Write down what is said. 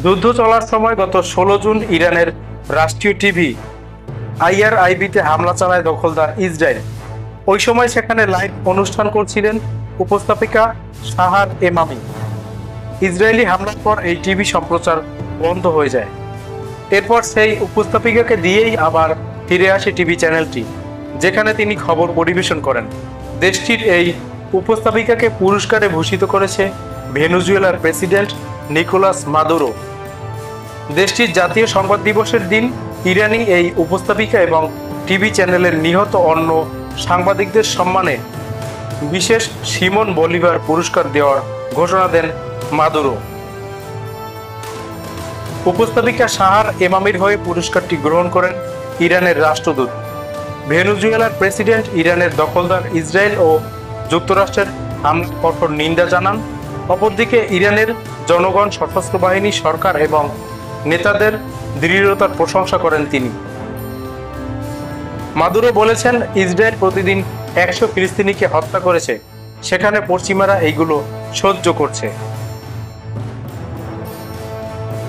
যুদ্ধ চলার সময় গত 16 জুন ইরানের রাষ্ট্রীয় টিভি IRIB-তে হামলা চালায় দখলদার ইসরায়েল। ওই সময় সেখানে লাইভ অনুষ্ঠান করছিলেন উপস্থাপিকা সাহার এমামি। ইসরায়েলি হামলার পর এই টিভি সম্প্রচার বন্ধ হয়ে যায়। এরপর সেই উপস্থাপিকাকে দিয়েই আবার ফিরে আসে টিভি চ্যানেলটি, যেখানে তিনি খবর পরিবেশন করেন। দেশটির এই উপস্থাপিকাকে পুরস্কারে ভূষিত করেছে ভেনেজুয়েলার প্রেসিডেন্ট নিকোলাস মাদুরো। দেশটির জাতীয় সংবাদ দিবসের দিন ইরানি এই উপস্থাপিকা এবং টিভি চ্যানেলের নিহত অন্য সাংবাদিকদের সম্মানে বিশেষ সিমন বলিভার পুরস্কার দেওয়ার ঘোষণা দেন মাদুরো। উপস্থাপিকা সাহার এমামির হয়ে পুরস্কারটি গ্রহণ করেন ইরানের রাষ্ট্রদূত। ভেনেজুয়েলার প্রেসিডেন্ট ইরানের দখলদার ইসরায়েল ও যুক্তরাষ্ট্রের হামলার কঠোর নিন্দা জানান। অপরদিকে ইরানের জনগণ, সশস্ত্র বাহিনী, সরকার এবং নেতাদের দৃঢ়তার প্রশংসা করেন তিনি। মাদুরো বলেছেন, ইসরায়েল প্রতিদিন 100 ফিলিস্তিনিকে হত্যা করেছে, সেখানে পশ্চিমারা এইগুলো সহ্য করছে।